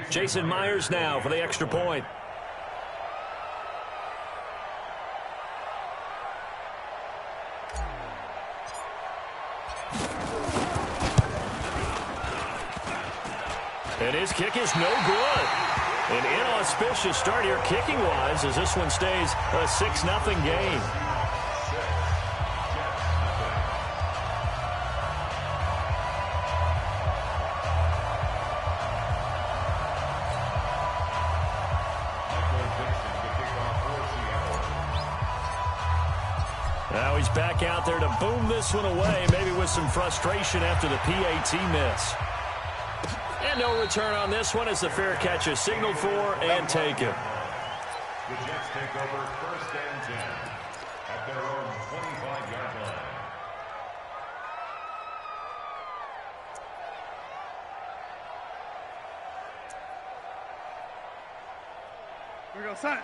Jason Myers now for the extra point. And his kick is no good. An inauspicious start here kicking-wise as this one stays a 6-0 game. Now he's back out there to boom this one away, maybe with some frustration after the PAT miss. And no return on this one as the fair catch is signaled for and taken. The Jets take over 1st and 10 at their own 25-yard line.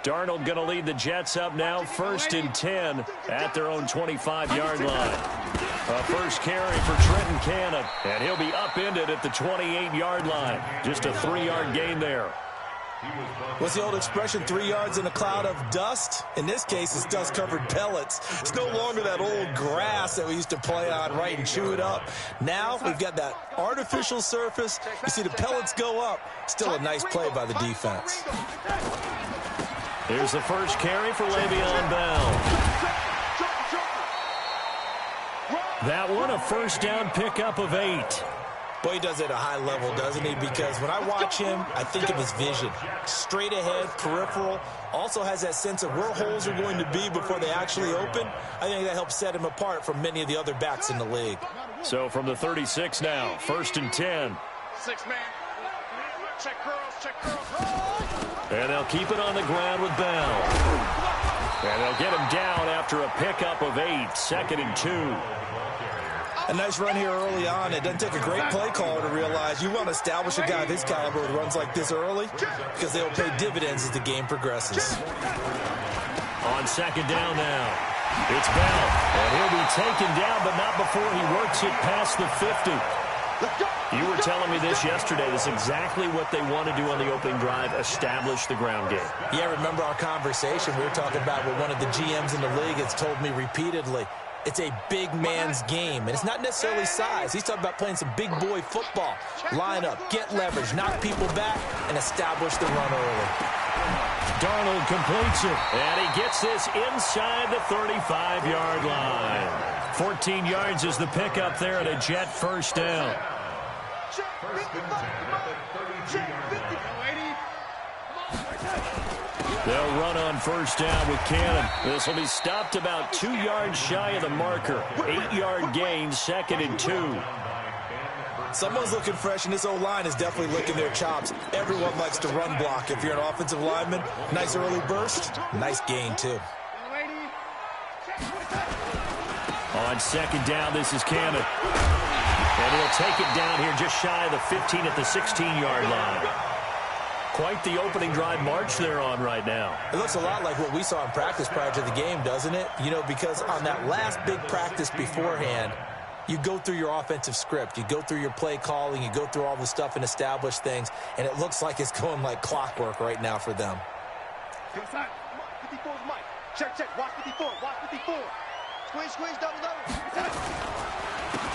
Darnold going to lead the Jets up now, 1st and 10 at their own 25-yard line. A first carry for Trenton Cannon, and he'll be upended at the 28-yard line. Just a 3-yard gain there. What's the old expression, 3 yards in a cloud of dust? In this case, it's dust-covered pellets. It's no longer that old grass that we used to play on, right, and chew it up. Now we've got that artificial surface. You see the pellets go up. Still a nice play by the defense. Here's the first carry for Le'Veon Bell. That one, a first down pickup of 8. Boy, he does it at a high level, doesn't he? Because when I watch him, I think of his vision. Straight ahead, peripheral. Also has that sense of where holes are going to be before they actually open. I think that helps set him apart from many of the other backs in the league. So from the 36 now, 1st and 10. 6-man. Check curls, check curls. And they'll keep it on the ground with Bell. And they'll get him down after a pickup of 8, 2nd and 2. A nice run here early on. It doesn't take a great play caller to realize you want to establish a guy of his caliber with runs like this early because they'll pay dividends as the game progresses. On 2nd down now, it's Bell. And he'll be taken down, but not before he works it past the 50. You were telling me this yesterday. This is exactly what they want to do on the opening drive, establish the ground game. Yeah, remember our conversation? We were talking about what one of the GMs in the league has told me repeatedly. It's a big man's game, and it's not necessarily size. He's talking about playing some big boy football. Line up, get leverage, knock people back, and establish the run early. Darnold completes it, and he gets this inside the 35-yard line. 14 yards is the pickup there at a Jet first down. They'll run on first down with Cannon. This will be stopped about 2 yards shy of the marker. 8-yard gain, 2nd and 2. Someone's looking fresh, and this O-line is definitely licking their chops. Everyone likes to run block. If you're an offensive lineman, nice early burst, nice gain, too. On 2nd down, this is Cannon. And he'll take it down here just shy of the 15 at the 16-yard line. Quite the opening drive march they're on right now. It looks a lot like what we saw in practice prior to the game, doesn't it? You know, because on that last big practice beforehand, you go through your offensive script. You go through your play calling. You go through all the stuff and establish things. And it looks like it's going like clockwork right now for them. Check, check. Watch 54. Watch 54. Squeeze, squeeze, double, double.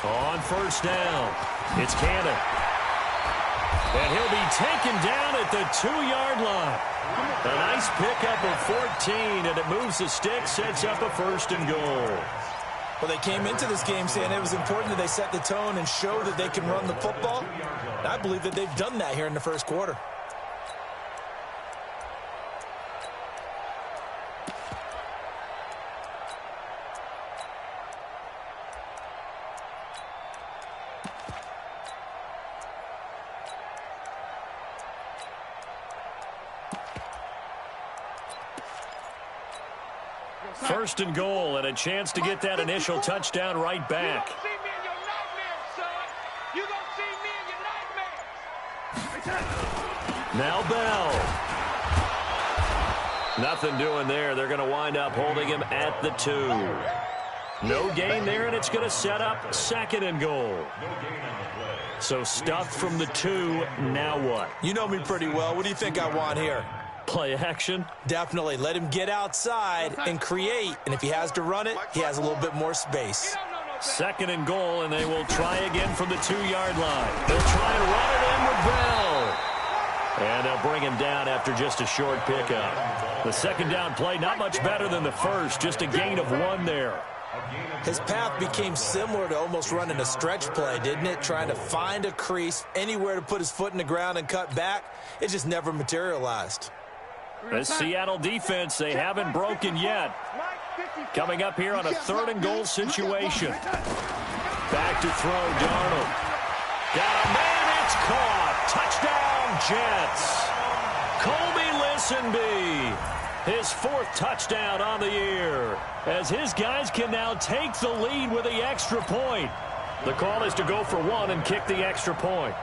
On first down, it's Cannon. And he'll be taken down at the 2-yard line. A nice pickup of 14, and it moves the stick, sets up a 1st and goal. Well, they came into this game saying it was important that they set the tone and show that they can run the football. And I believe that they've done that here in the first quarter. First and goal, and a chance to get that initial touchdown right back. Now Bell. Nothing doing there. They're going to wind up holding him at the 2. No gain there, and it's going to set up second and goal. So stuffed from the 2, now what? You know me pretty well. What do you think I want here? Play action? Definitely. Let him get outside and create. And if he has to run it, he has a little bit more space. Second and goal, and they will try again from the 2-yard line. They'll try and run it in with Bell. And they'll bring him down after just a short pickup. The second down play, not much better than the first, just a gain of 1 there. His path became similar to almost running a stretch play, didn't it? Trying to find a crease, anywhere to put his foot in the ground and cut back. It just never materialized. The Seattle defense, they haven't broken yet. Coming up here on a 3rd and goal situation. Back to throw, Darnold. Got a man, it's caught. Touchdown, Jets. Colby Listenby, his 4th touchdown on the year, as his guys can now take the lead with the extra point. The call is to go for 1 and kick the extra point.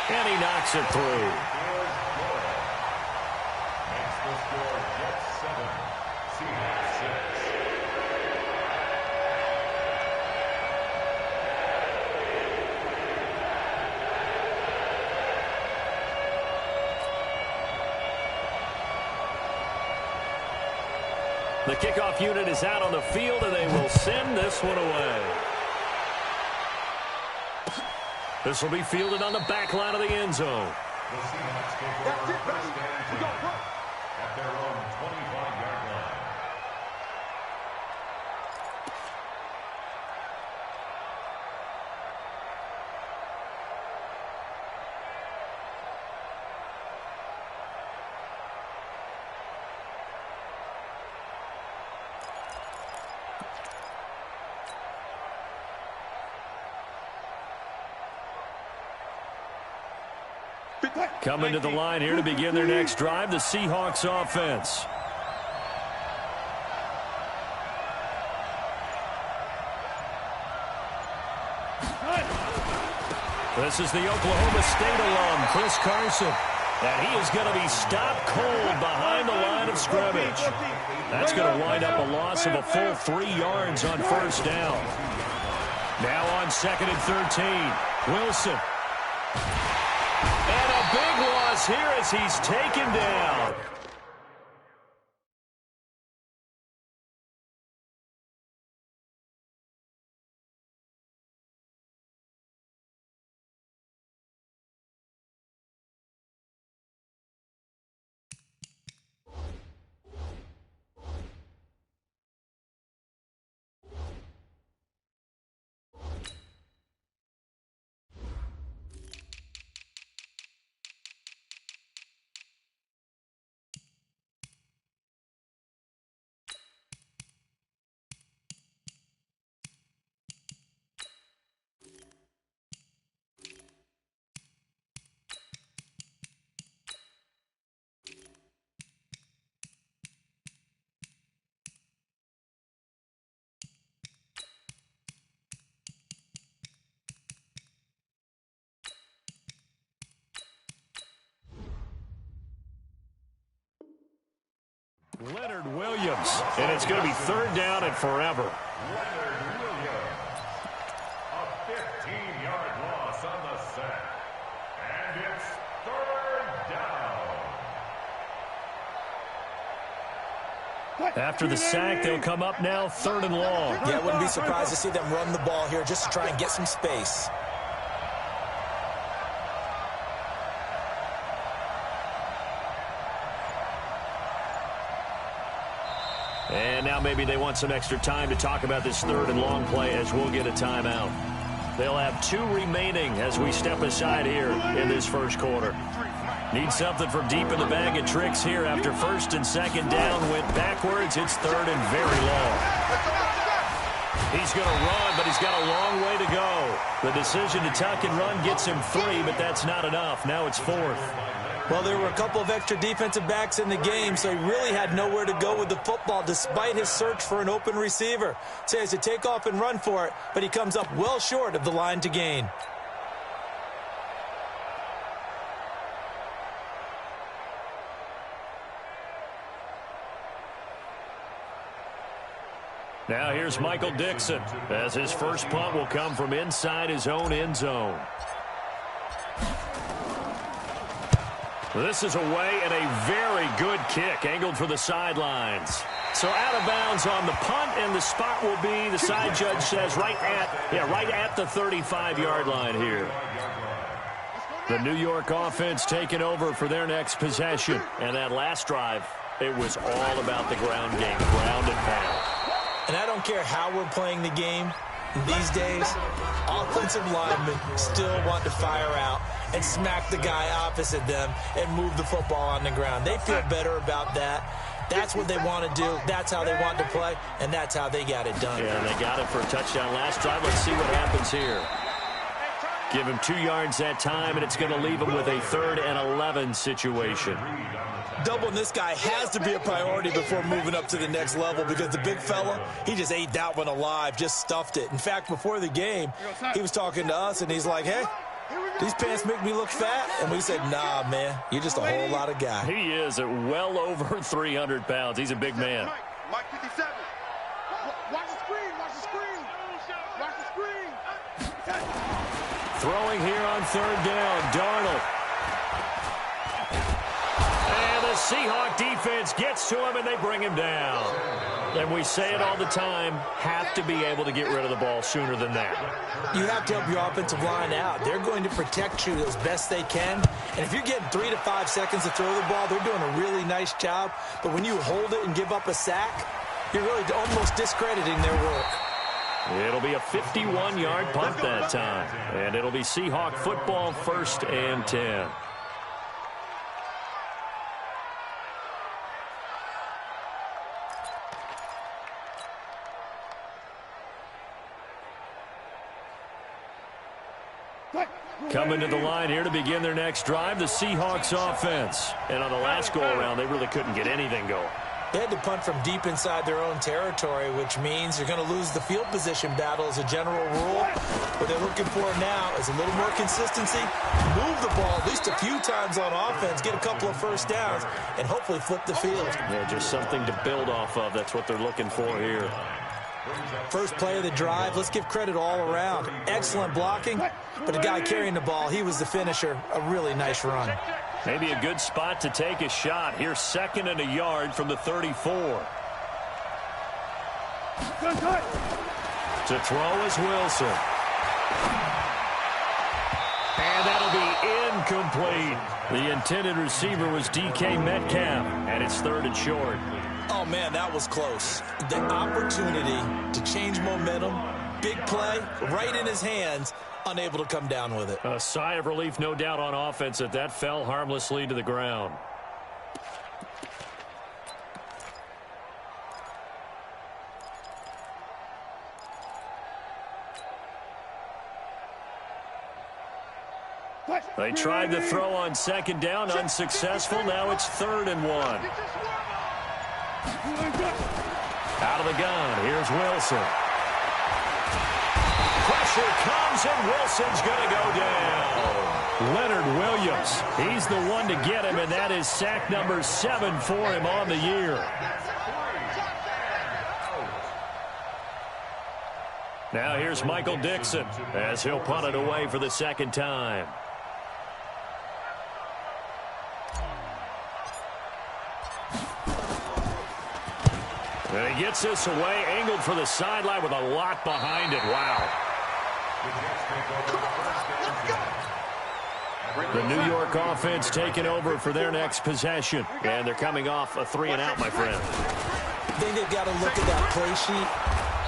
And he knocks it through. Makes the score Jets 7, Seahawks 6. The kickoff unit is out on the field, and they will send this one away. This will be fielded on the back line of the end zone. The Seahawks take over first and 10 at their own 25-yard line. Coming to the line here to begin their next drive, the Seahawks offense. This is the Oklahoma State alum, Chris Carson. And he is going to be stopped cold behind the line of scrimmage. That's going to wind up a loss of a full 3 yards on first down. Now on 2nd and 13, Wilson. And a big loss here as he's taken down. Leonard Williams, and it's going to be 3rd down and forever. Leonard Williams, a 15-yard loss on the sack, and it's 3rd down. After the sack, they'll come up now 3rd and long. Yeah, I wouldn't be surprised to see them run the ball here just to try and get some space. And now maybe they want some extra time to talk about this 3rd and long play as we'll get a timeout. They'll have 2 remaining as we step aside here in this first quarter. Need something from deep in the bag of tricks here after 1st and 2nd down went backwards. It's 3rd and very long. He's going to run, but he's got a long way to go. The decision to tuck and run gets him 3, but that's not enough. Now it's 4th. Well, there were a couple of extra defensive backs in the game, so he really had nowhere to go with the football despite his search for an open receiver. So he has to take off and run for it, but he comes up well short of the line to gain. Now here's Michael Dixon as his first punt will come from inside his own end zone. This is away and a very good kick angled for the sidelines. So out of bounds on the punt, and the spot will be, the side judge says, right at the 35-yard line here. The New York offense taking over for their next possession. And that last drive, it was all about the ground game, ground and pound. And I don't care how we're playing the game these days, offensive linemen still want to fire out and smack the guy opposite them and move the football on the ground. They feel better about that. That's what they want to do. That's how they want to play, and that's how they got it done. Yeah, and they got it for a touchdown last drive. Let's see what happens here. Give him 2 yards that time, and it's going to leave him with a 3rd and 11 situation. Doubling this guy has to be a priority before moving up to the next level, because the big fella, he just ate that one alive, just stuffed it. In fact, before the game, he was talking to us, and he's like, hey, these pants make me look fat. And we said, nah, man, you're just a whole lot of guy. He is at well over 300 pounds. He's a big man. Mike 57. Watch the screen. Watch the screen. Watch the screen. Throwing here on 3rd down, Darnold. And the Seahawk defense gets to him, and they bring him down. And we say it all the time, have to be able to get rid of the ball sooner than that. You have to help your offensive line out. They're going to protect you as best they can. And if you're getting 3 to 5 seconds to throw the ball, they're doing a really nice job. But when you hold it and give up a sack, you're really almost discrediting their work. It'll be a 51-yard punt that time. And it'll be Seahawk football, 1st and 10. Coming to the line here to begin their next drive, the Seahawks offense. And on the last go-around, they really couldn't get anything going. They had to punt from deep inside their own territory, which means you're going to lose the field position battle as a general rule. What they're looking for now is a little more consistency, move the ball at least a few times on offense, get a couple of first downs, and hopefully flip the field. Yeah, just something to build off of. That's what they're looking for here. First play of the drive, let's give credit all around. Excellent blocking, but the guy carrying the ball, he was the finisher. A really nice run. Maybe a good spot to take a shot. Here's 2nd and a yard from the 34. To throw is Wilson. And that'll be incomplete. The intended receiver was DK Metcalf, and it's 3rd and short. Oh, man, that was close. The opportunity to change momentum, big play, right in his hands, unable to come down with it. A sigh of relief, no doubt, on offense that fell harmlessly to the ground. They tried to throw on 2nd down, unsuccessful. Now it's 3rd and 1. Out of the gun, here's Wilson. Pressure comes, and Wilson's going to go down. Leonard Williams, he's the one to get him, and that is sack number 7 for him on the year. Now here's Michael Dixon as he'll punt it away for the 2nd time. And he gets this away, angled for the sideline with a lot behind it. Wow. The New York offense taking over for their next possession. And they're coming off a 3-and-out, my friend. I think they've got to look at that play sheet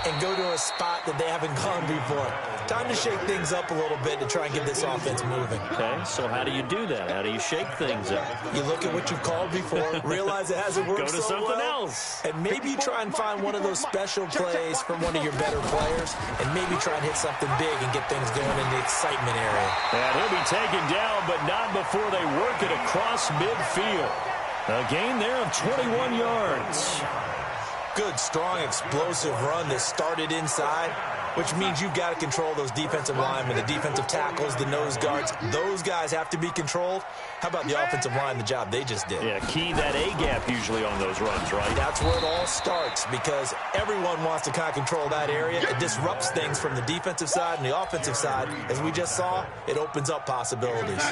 and go to a spot that they haven't gone before. Time to shake things up a little bit to try and get this offense moving. Okay, so how do you do that? How do you shake things up? You look at what you've called before, realize it hasn't worked Go to so something well, else. and maybe try and find one of those special plays from one of your better players, and maybe try and hit something big and get things going in the excitement area. And he'll be taken down, but not before they work it across midfield. A gain there of 21 yards. Good, strong, explosive run that started inside, which means you've got to control those defensive linemen, the defensive tackles, the nose guards. Those guys have to be controlled. How about the offensive line, the job they just did? Yeah, key that A-gap usually on those runs, right? That's where it all starts, because everyone wants to kind of control that area. It disrupts things from the defensive side and the offensive side. As we just saw, it opens up possibilities.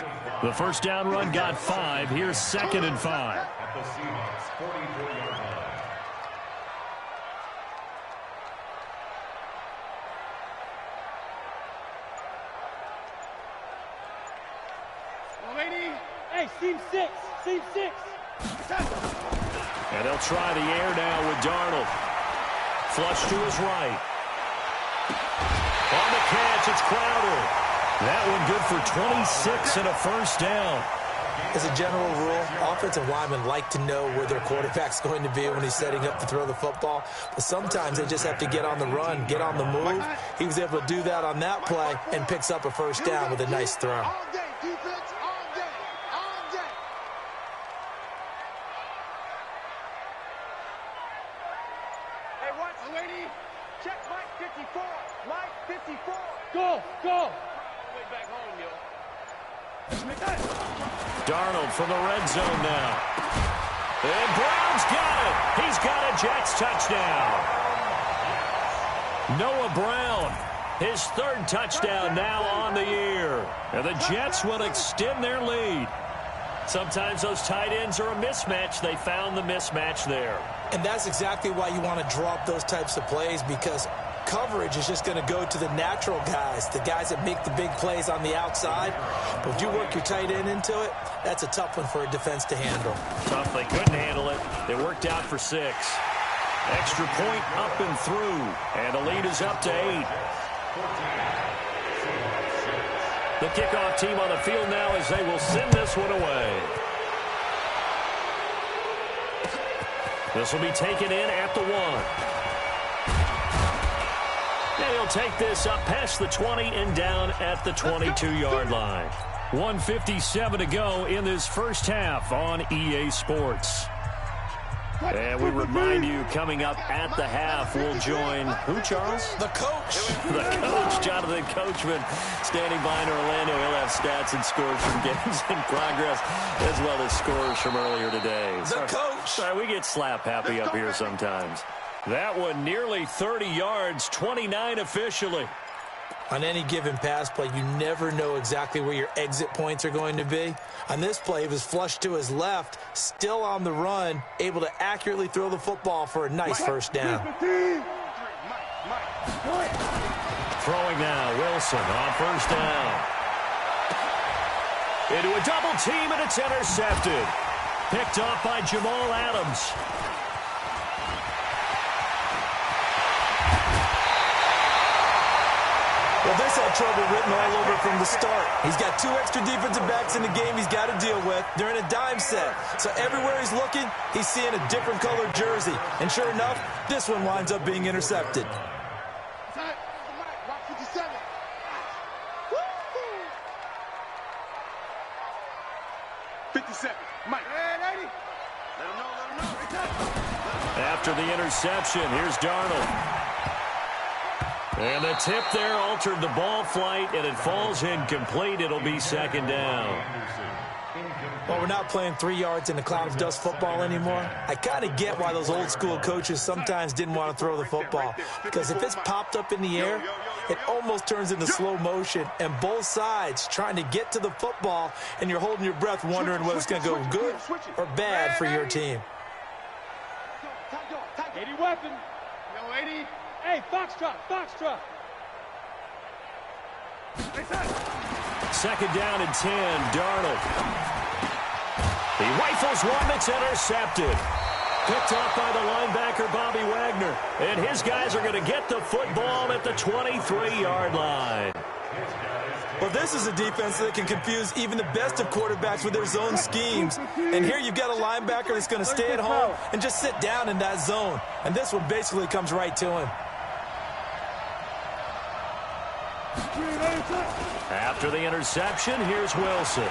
The first down run got 5. Here's 2nd and 5. At the Seahawks 44-yard line. Hey, seam 6. Seam 6. And they'll try the air now with Darnold. Flush to his right. On the catch, it's Crowder. That one good for 26 and a first down. As a general rule, offensive linemen like to know where their quarterback's going to be when he's setting up to throw the football. But sometimes they just have to get on the run, get on the move. He was able to do that on that play and picks up a first down with a nice throw. All day, defense, all day, all day. Hey, watch, lady. Check Mike 54. Mike 54. Go, go. Way back home, yo. Darnold from the red zone now. And Brown's got it. He's got a Jets touchdown. Noah Brown, his 3rd touchdown now on the year. And the Jets will extend their lead. Sometimes those tight ends are a mismatch. They found the mismatch there. And that's exactly why you want to drop those types of plays, because coverage is just going to go to the natural guys, the guys that make the big plays on the outside. But if you work your tight end into it, that's a tough one for a defense to handle. Tough. They couldn't handle it. They worked out for 6. Extra point up and through. And the lead is up to 8. The kickoff team on the field now as they will send this one away. This will be taken in at the 1. And he'll take this up past the 20 and down at the 22-yard line. 1:57 to go in this first half on EA Sports. And we remind you, coming up at the half, we'll join who, Charles? The coach. The coach, Jonathan Coachman, standing by in Orlando. He'll have stats and scores from games in progress, as well as scores from earlier today. The coach. Sorry, we get slap happy up here sometimes. That one nearly 30 yards, 29 officially. On any given pass play, you never know exactly where your exit points are going to be. On this play, he was flushed to his left, still on the run, able to accurately throw the football for a nice first down. Throwing now, Wilson on first down. Into a double team, and it's intercepted. Picked off by Jamal Adams. Well, this had trouble written all over from the start. He's got 2 extra defensive backs in the game he's got to deal with. They're in a dime set. So everywhere he's looking, he's seeing a different colored jersey. And sure enough, this one winds up being intercepted. Watch 57. 57. Mike. Hey, lady. Let him know. After the interception, here's Darnold. And the tip there altered the ball flight, and it falls incomplete. It'll be 2nd down. Well, we're not playing 3 yards in a cloud of dust football anymore. I kind of get why those old school coaches sometimes didn't want to throw the football, because if it's popped up in the air, it almost turns into slow motion, and both sides trying to get to the football, and you're holding your breath wondering whether it's going to go good or bad for your team. 80 weapon. Yo, 80. Hey, Foxtrot, Foxtrot. 2nd down and 10, Darnold. He rifles one that's intercepted. Picked off by the linebacker, Bobby Wagner. And his guys are going to get the football at the 23-yard line. Well, this is a defense that can confuse even the best of quarterbacks with their zone schemes. And here you've got a linebacker that's going to stay at home and just sit down in that zone. And this one basically comes right to him. After the interception, here's Wilson.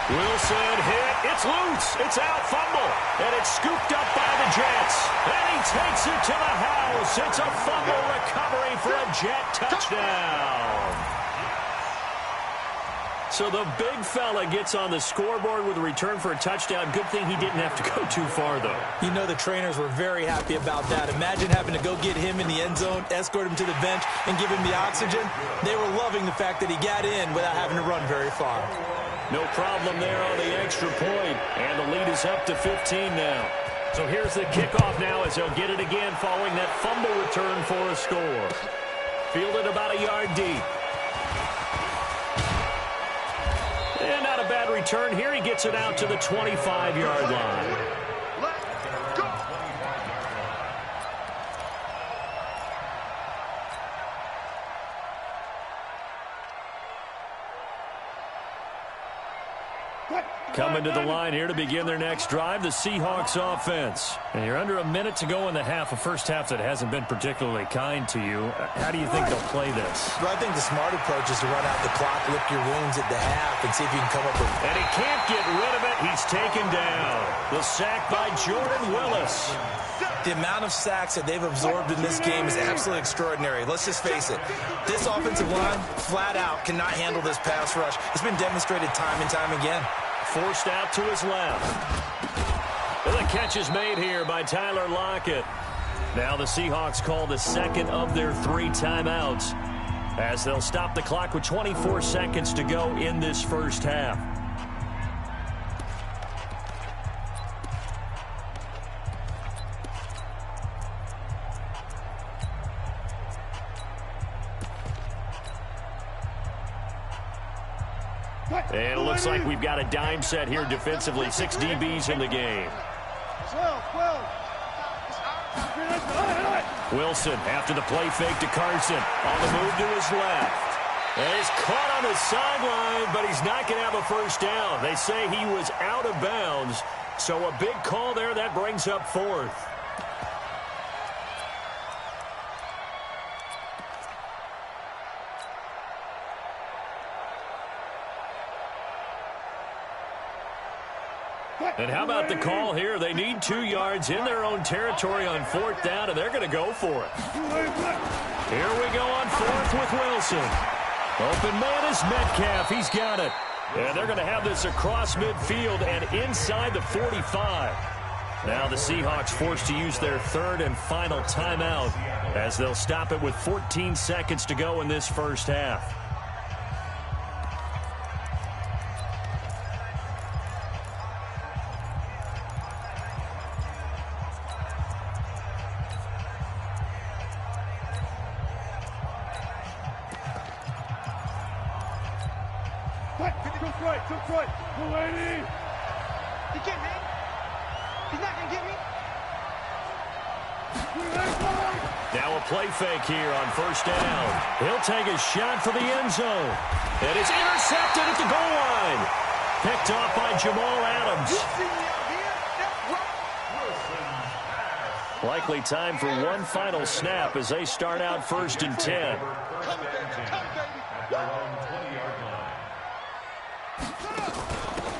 Wilson hit. It's loose. It's out. Fumble. And it's scooped up by the Jets. And he takes it to the house. It's a fumble recovery for a Jet touchdown. So the big fella gets on the scoreboard with a return for a touchdown. Good thing he didn't have to go too far, though. You know the trainers were very happy about that. Imagine having to go get him in the end zone, escort him to the bench, and give him the oxygen. They were loving the fact that he got in without having to run very far. No problem there on the extra point. And the lead is up to 15 now. So here's the kickoff now as they'll get it again following that fumble return for a score. Fielded about a yard deep. And not a bad return here. He gets it out to the 25-yard line. Let's go. Coming to the line here to begin their next drive, the Seahawks offense. And you're under a minute to go in the half, a first half that hasn't been particularly kind to you. How do you think they'll play this? Well, I think the smart approach is to run out the clock, lick your wounds at the half, and see if you can come up with... And he can't get rid of it. He's taken down. The sack by Jordan Willis. The amount of sacks that they've absorbed in this game is absolutely extraordinary. Let's just face it. This offensive line, flat out, cannot handle this pass rush. It's been demonstrated time and time again. Forced out to his left. And the catch is made here by Tyler Lockett. Now the Seahawks call the second of their 3 timeouts as they'll stop the clock with 24 seconds to go in this first half. And it looks like we've got a dime set here defensively. 6 DBs in the game. 12. Wilson after the play fake to Carson. On the move to his left. And he's caught on the sideline, but he's not going to have a first down. They say he was out of bounds. So a big call there. That brings up 4th. And how about the call here? They need 2 yards in their own territory on 4th down, and they're going to go for it. Here we go on 4th with Wilson. Open man is Metcalf. He's got it. And they're going to have this across midfield and inside the 45. Now the Seahawks forced to use their 3rd and final timeout as they'll stop it with 14 seconds to go in this first half. Took right. Mulaney. He can't hang. He's not going to get me. Now a play fake here on 1st down. He'll take a shot for the end zone. And it's intercepted at the goal line. Picked off by Jamal Adams. Likely time for one final snap as they start out 1st and 10.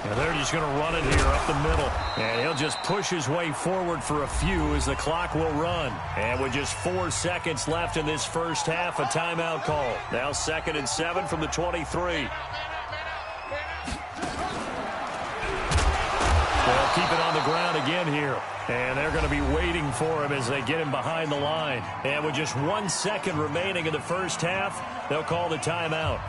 And they're just going to run it here up the middle. And he'll just push his way forward for a few as the clock will run. And with just 4 seconds left in this first half, a timeout call. Now 2nd and 7 from the 23. They'll keep it on the ground again here. And they're going to be waiting for him as they get him behind the line. And with just 1 second remaining in the first half, they'll call the timeout.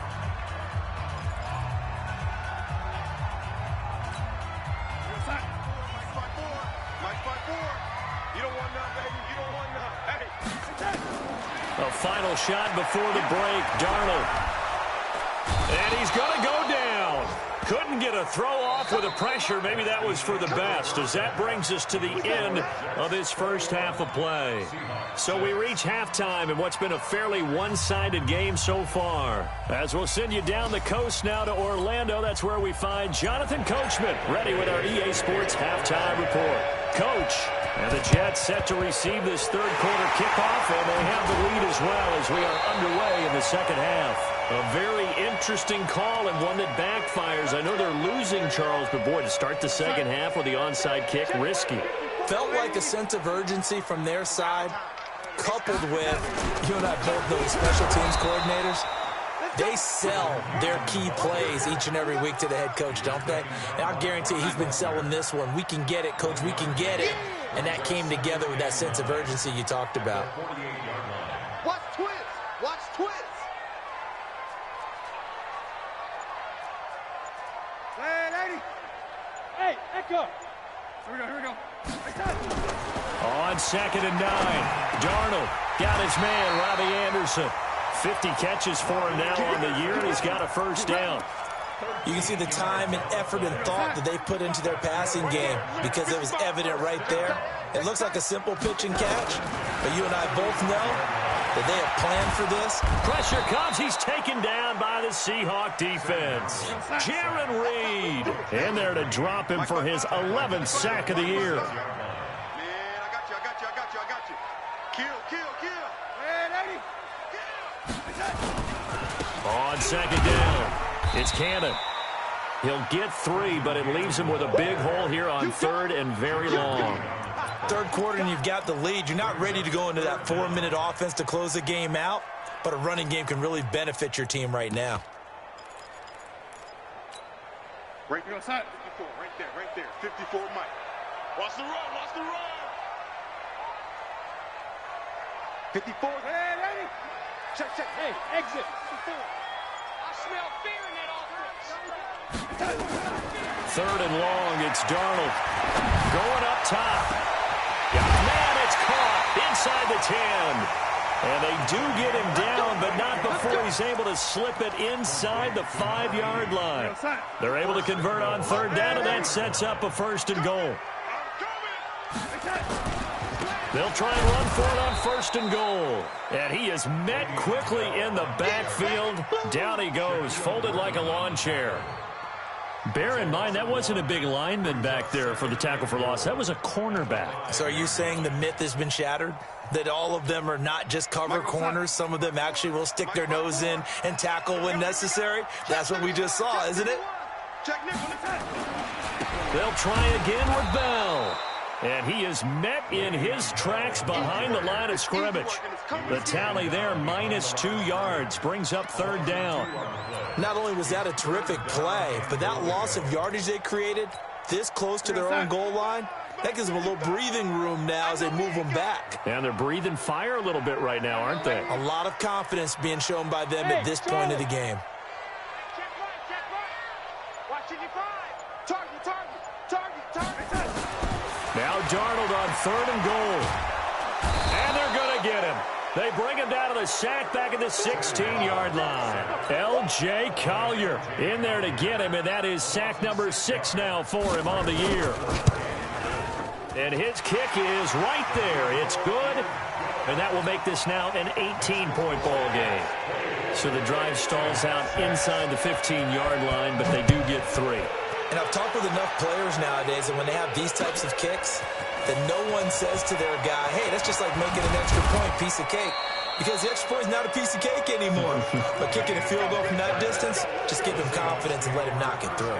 A final shot before the break, Darnold. And he's going to go down. Couldn't get a throw off with the pressure. Maybe that was for the best, as that brings us to the end of this first half of play. So we reach halftime in what's been a fairly one-sided game so far. As we'll send you down the coast now to Orlando, that's where we find Jonathan Coachman, ready with our EA Sports halftime report. Coach, and the Jets set to receive this third quarter kickoff, and they have the lead as well as we are underway in the second half. A very interesting call and one that backfires. I know they're losing, Charles, but boy, to start the second half with the onside kick, risky. Felt like a sense of urgency from their side, coupled with, you and I both know the special teams coordinators. They sell their key plays each and every week to the head coach, don't they? And I guarantee he's been selling this one. We can get it, coach, we can get it. And that came together with that sense of urgency you talked about. Watch twist. Watch twist. Hey, lady. Hey, Echo. Here we go. On 2nd and 9, Darnold got his man, Robbie Anderson. 50 catches for him now on the year, and he's got a first down. You can see the time and effort and thought that they put into their passing game because it was evident right there. It looks like a simple pitch and catch, but you and I both know that they have planned for this. Pressure comes. He's taken down by the Seahawk defense. Jaron Reed in there to drop him for his 11th sack of the year. Man, I got you. Kill. Hey, lady. On 2nd down, it's Cannon. He'll get 3, but it leaves him with a big hole here on 3rd and very long. Third quarter and you've got the lead. You're not ready to go into that 4-minute offense to close the game out, but a running game can really benefit your team right now. Right there, 54, right there. 54, Mike. Watch the run. 54. Hey, lady. Check. Hey, exit. 54. I smell fear in that offense. 3rd and long, it's Darnold. Going up top. Man, it's caught inside the 10. And they do get him down, but not before he's able to slip it inside the 5-yard line. They're able to convert on 3rd down, and that sets up a 1st and goal. They'll try and run for it on 1st and goal. And he is met quickly in the backfield. Down he goes, folded like a lawn chair. Bear in mind, that wasn't a big lineman back there for the tackle for loss. That was a cornerback. So are you saying the myth has been shattered? That all of them are not just cover corners? Some of them actually will stick their nose in and tackle when necessary? That's what we just saw, isn't it? They'll try again with Bell. And he is met in his tracks behind the line of scrimmage. The tally there, -2 yards, brings up 3rd down. Not only was that a terrific play, but that loss of yardage they created this close to their own goal line, that gives them a little breathing room now as they move them back. And they're breathing fire a little bit right now, aren't they? A lot of confidence being shown by them at this point of the game. Check right. Watch 55. Target. Now Darnold on 3rd and goal. And they're going to get him. They bring him down to the sack back at the 16-yard line. L.J. Collier in there to get him, and that is sack number 6 now for him on the year. And his kick is right there. It's good, and that will make this now an 18-point ball game. So the drive stalls out inside the 15-yard line, but they do get 3. And I've talked with enough players nowadays that when they have these types of kicks, that no one says to their guy, hey, that's just like making an extra point, piece of cake. Because the extra point is not a piece of cake anymore. But kicking a field goal from that distance, just give him confidence and let him knock it through.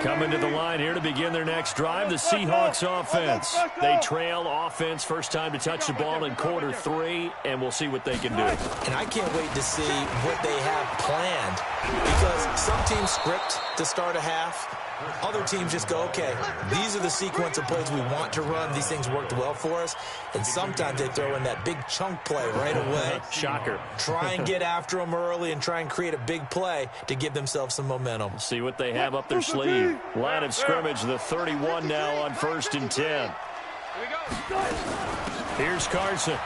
Coming to the line here to begin their next drive, the Seahawks offense. They trail offense, first time to touch the ball in quarter 3, and we'll see what they can do. And I can't wait to see what they have planned, because some teams script to start a half. Other teams just go, okay, these are the sequence of plays we want to run. These things worked well for us. And sometimes they throw in that big chunk play right away. Shocker. Try and get after them early and try and create a big play to give themselves some momentum. See what they have up their sleeve. Line of scrimmage, the 31 now on 1st and 10. Here's Carson.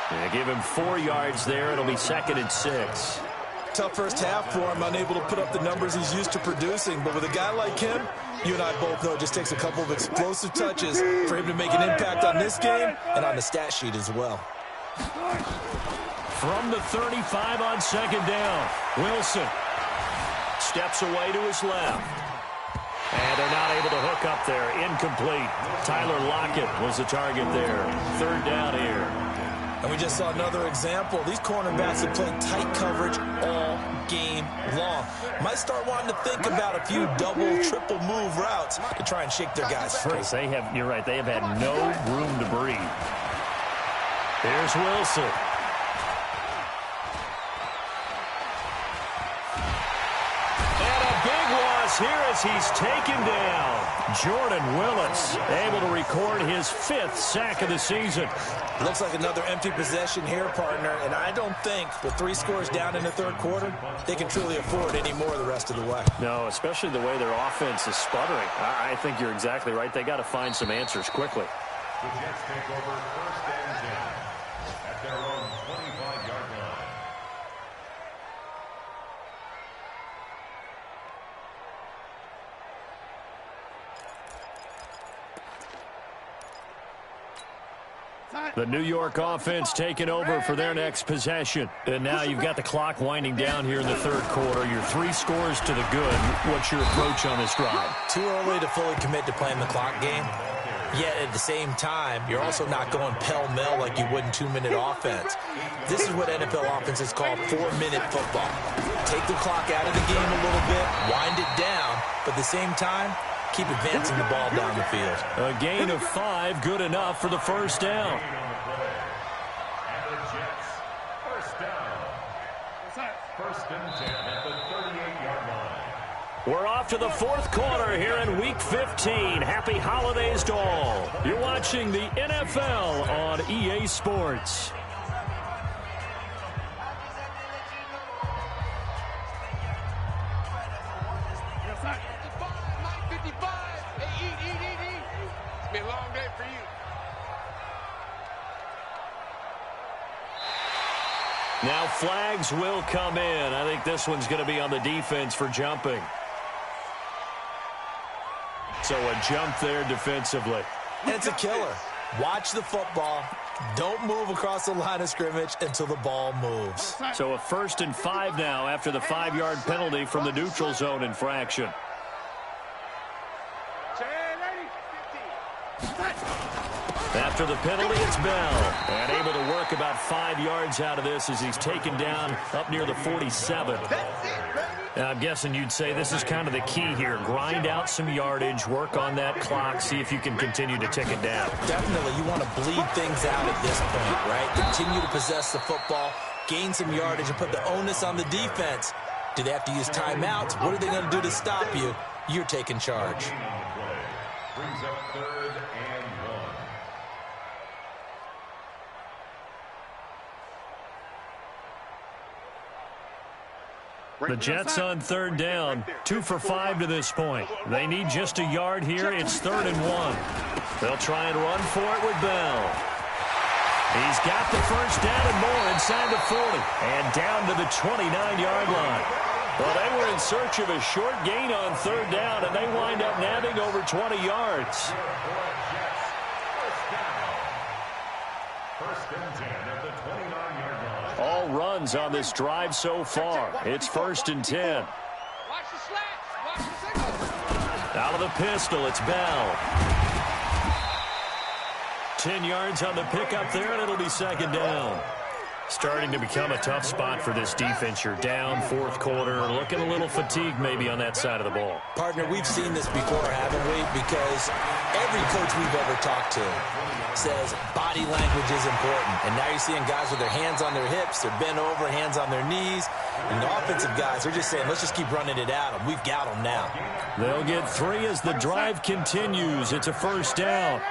They give him 4 yards there. It'll be 2nd and 6. Tough first half for him, unable to put up the numbers he's used to producing. But with a guy like him, you and I both know it just takes a couple of explosive touches for him to make an impact on this game and on the stat sheet as well. From the 35 on 2nd down, Wilson steps away to his left. And they're not able to hook up there. Incomplete. Tyler Lockett was the target there. 3rd down here. we just saw another example. These cornerbacks have played tight coverage all game long. Might start wanting to think about a few double, triple move routes to try and shake their guys free. You're right, they have had no room to breathe. Here's Wilson. And a big loss here as he's taken down. Jordan Willis able to record his 5th sack of the season. Looks like another empty possession here, partner, and I don't think with 3 scores down in the third quarter, they can truly afford any more the rest of the way. No, especially the way their offense is sputtering. I think you're exactly right. They got to find some answers quickly. The Jets take over 1st and 10 at their own 25-yard line. The New York offense taking over for their next possession. And now you've got the clock winding down here in the third quarter. Your 3 scores to the good. What's your approach on this drive? Too early to fully commit to playing the clock game. Yet at the same time, you're also not going pell-mell like you would in 2-minute offense. This is what NFL offenses call 4-minute football. Take the clock out of the game a little bit, wind it down, but at the same time, keep advancing the ball down the field. A gain of 5, good enough for the first down. And the Jets, first down. 1st and 10 at the 38-yard line. We're off to the 4th quarter here in Week 15. Happy holidays to all. You're watching the NFL on EA Sports. Now flags will come in. I think this one's going to be on the defense for jumping. So a jump there defensively. And it's a killer. Watch the football. Don't move across the line of scrimmage until the ball moves. So a 1st and 5 now after the 5-yard penalty from the neutral zone infraction. After the penalty, it's Bell. And able to work about 5 yards out of this as he's taken down up near the 47. Now, I'm guessing you'd say this is kind of the key here. Grind out some yardage, work on that clock, see if you can continue to tick it down. Definitely, you want to bleed things out at this point, right? Continue to possess the football, gain some yardage, and put the onus on the defense. Do they have to use timeouts? What are they going to do to stop you? You're taking charge. Brings up 3rd and 1. The Jets on 3rd down, 2 for 5 to this point. They need just a yard here. It's 3rd and 1. They'll try and run for it with Bell. He's got the first down and more inside the 40 and down to the 29-yard line. Well, they were in search of a short gain on 3rd down, and they wind up nabbing over 20 yards. 1st and 10 at the 29-yard line. All runs on this drive so far. It's 1st and 10. Out of the pistol, it's Bell. 10 yards on the pickup there, and it'll be 2nd down. Starting to become a tough spot for this defense. You're down 4th quarter, looking a little fatigued maybe on that side of the ball. Partner, we've seen this before, haven't we? Because every coach we've ever talked to says body language is important. And now you're seeing guys with their hands on their hips, they're bent over, hands on their knees. And the offensive guys, they're just saying, let's just keep running it at them. We've got them now. They'll get 3 as the drive continues. It's a 1st down.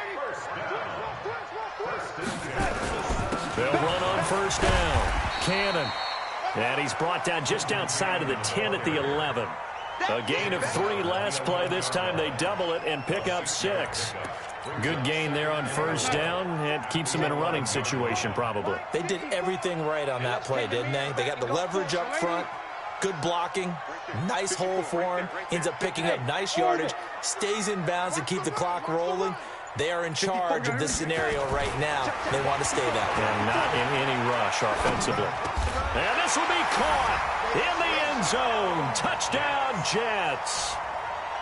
They'll run on 1st down. Cannon. And he's brought down just outside of the 10 at the 11. A gain of 3 last play. This time they double it and pick up 6. Good gain there on 1st down. It keeps them in a running situation probably. They did everything right on that play, didn't they? They got the leverage up front, good blocking, nice hole for him, ends up picking up nice yardage, stays in bounds to keep the clock rolling. They are in charge of this scenario right now. They want to stay that way. And not in any rush offensively. And this will be caught in the end zone. Touchdown, Jets.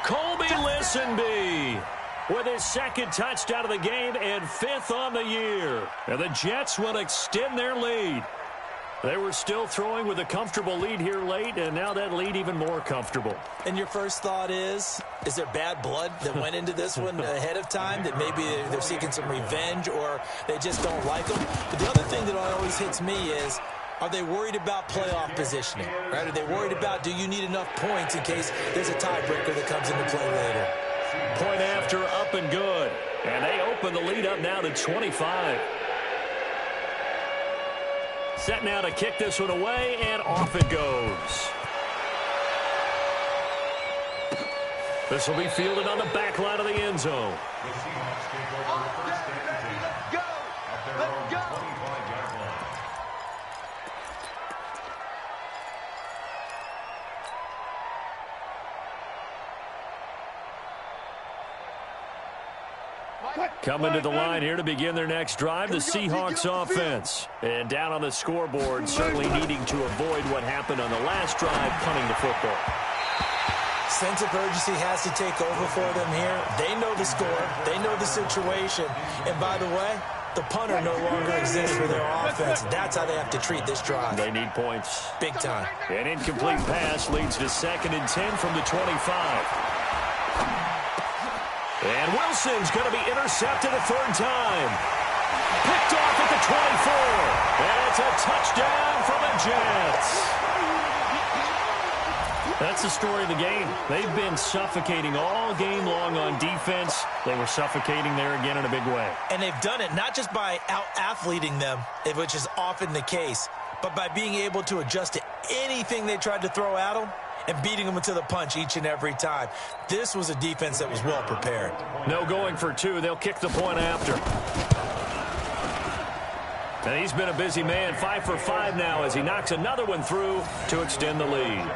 Colby Listenby. with his second touchdown of the game and 5th on the year. And the Jets will extend their lead. They were still throwing with a comfortable lead here late, and now that lead even more comfortable. And your first thought is there bad blood that went into this one ahead of time, that maybe they're seeking some revenge or they just don't like them? But the other thing that always hits me is, are they worried about playoff positioning? Right? Are they worried about, do you need enough points in case there's a tiebreaker that comes into play later? Point after, up and good. And they open the lead up now to 25. Set now to kick this one away, and off it goes. This will be fielded on the back line of the end zone. The Seahawks take over first and 10. Go! At their own 25-yard line. Coming to the line here to begin their next drive, the Seahawks offense. And down on the scoreboard, certainly needing to avoid what happened on the last drive, punting the football. Sense of urgency has to take over for them here. They know the score. They know the situation. And by the way, the punter no longer exists for their offense. That's how they have to treat this drive. They need points. Big time. An incomplete pass leads to 2nd and 10 from the 25. And Wilson's going to be intercepted a 3rd time. Picked off at the 24. And it's a touchdown for the Jets. That's the story of the game. They've been suffocating all game long on defense. They were suffocating there again in a big way. And they've done it not just by out-athleting them, which is often the case, but by being able to adjust to anything they tried to throw at them and beating them into the punch each and every time. This was a defense that was well prepared. No going for 2. They'll kick the point after. And he's been a busy man, 5 for 5 now as he knocks another one through to extend the lead.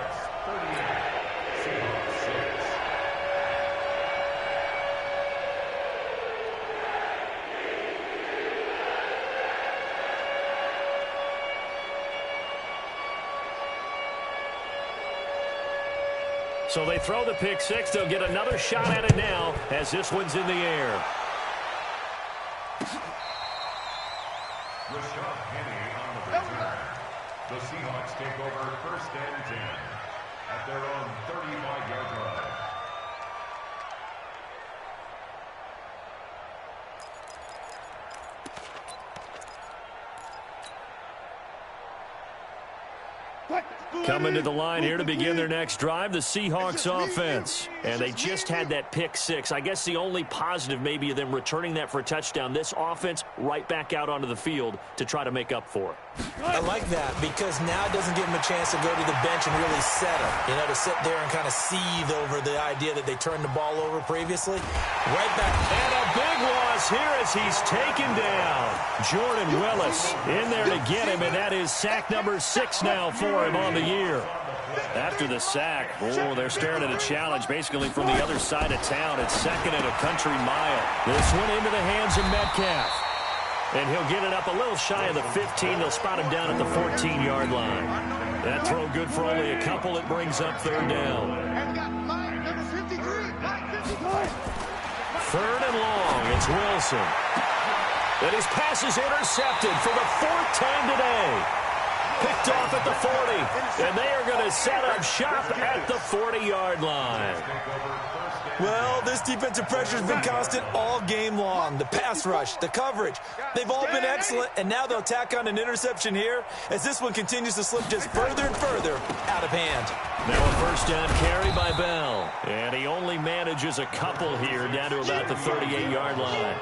So they throw the pick 6. They'll get another shot at it now as this one's in the air. Rashad Penny on the return. The Seahawks take over first and 10 at their own 35-yard line. Coming to the line here to begin their next drive, the Seahawks offense. And they just had that pick 6. I guess the only positive maybe of them returning that for a touchdown. This offense right back out onto the field to try to make up for it. I like that because now it doesn't give them a chance to go to the bench and really settle. You know, to sit there and kind of seethe over the idea that they turned the ball over previously. Right back. And a big loss here as he's taken down. Jordan Willis in there to get him, and that is sack number 6 now for him on the year. After the sack, they're staring at a challenge basically from the other side of town. It's 2nd and a country mile. This one into the hands of Metcalf. And he'll get it up a little shy of the 15. They'll spot him down at the 14-yard line. That throw good for only a couple. It brings up 3rd down. 3rd and long. It's Wilson. And his pass is intercepted for the 4th time today. Picked off at the 40. And they are going to set up shop at the 40-yard line. Well, this defensive pressure has been constant all game long. The pass rush, the coverage, they've all been excellent, and now they'll tack on an interception here as this one continues to slip just further and further out of hand. Now a 1st down carry by Bell, and he only manages a couple here down to about the 38-yard line.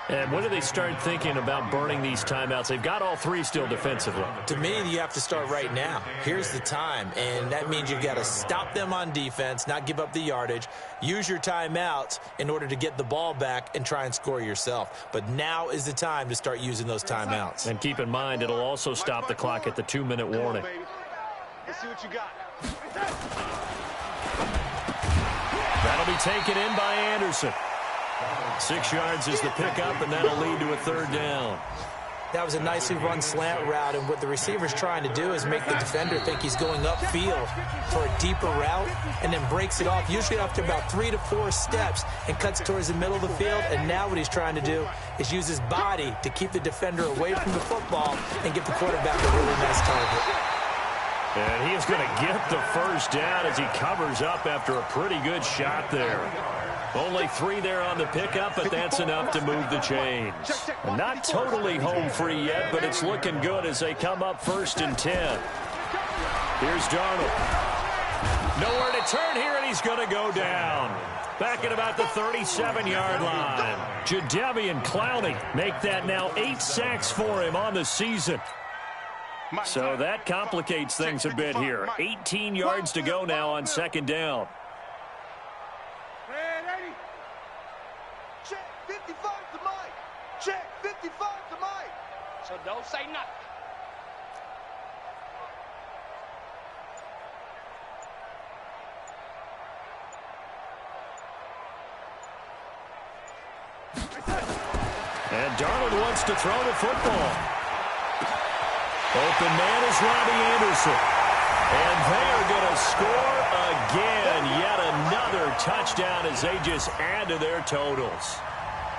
And when do they start thinking about burning these timeouts? They've got all 3 still defensively. To me, you have to start right now. Here's the time, and that means you've got to stop them on defense, not give up the yardage, use your timeouts in order to get the ball back and try and score yourself. But now is the time to start using those timeouts. And keep in mind, it'll also stop the clock at the 2-minute warning. Let's see what you got. That'll be taken in by Anderson. 6 yards is the pickup, and that'll lead to a 3rd down. That was a nicely run slant route, and what the receiver's trying to do is make the defender think he's going upfield for a deeper route and then breaks it off, usually after about 3 to 4 steps, and cuts towards the middle of the field. And now what he's trying to do is use his body to keep the defender away from the football and get the quarterback a really nice target. And he is going to get the first down as he covers up after a pretty good shot there. Only 3 there on the pickup, but that's enough to move the chains. Not totally home free yet, but it's looking good as they come up 1st and 10. Here's Darnold. Nowhere to turn here, and he's going to go down. Back at about the 37-yard line. Jadeveon Clowney make that now 8 sacks for him on the season. So that complicates things a bit here. 18 yards to go now on 2nd down. Check 55 to Mike. Check 55 to Mike. So don't say nothing. And Darnold wants to throw the football. Open man is Robbie Anderson. And they are going to score again. Yet another touchdown as they just add to their totals.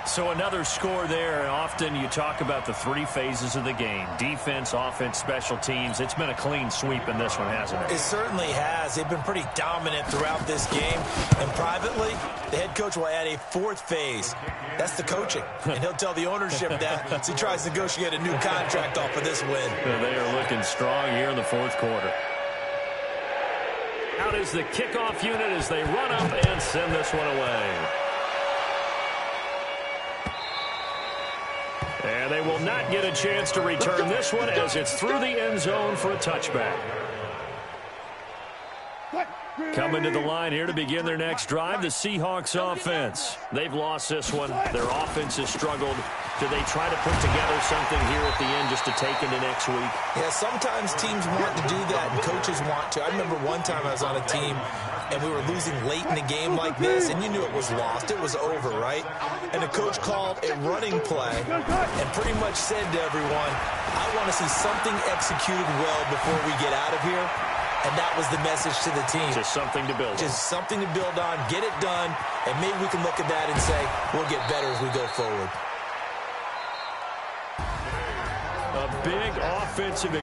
So another score there. Often you talk about the 3 phases of the game. Defense, offense, special teams. It's been a clean sweep in this one, hasn't it? It certainly has. They've been pretty dominant throughout this game. And privately, the head coach will add a 4th phase. That's the coaching. And he'll tell the ownership that as he tries to negotiate a new contract off of this win. They are looking strong here in the 4th quarter. Out is the kickoff unit as they run up and send this one away. And they will not get a chance to return this one as it's through the end zone for a touchback. Coming to the line here to begin their next drive, the Seahawks offense. They've lost this one. Their offense has struggled. Do they try to put together something here at the end just to take into next week? Yeah, sometimes teams want to do that and coaches want to. I remember one time I was on a team and we were losing late in the game like this, and you knew it was lost. It was over, right? And the coach called a running play and pretty much said to everyone, I want to see something executed well before we get out of here. And that was the message to the team. Just something to build on. Just something to build on, get it done, and maybe we can look at that and say, we'll get better as we go forward. A big offensive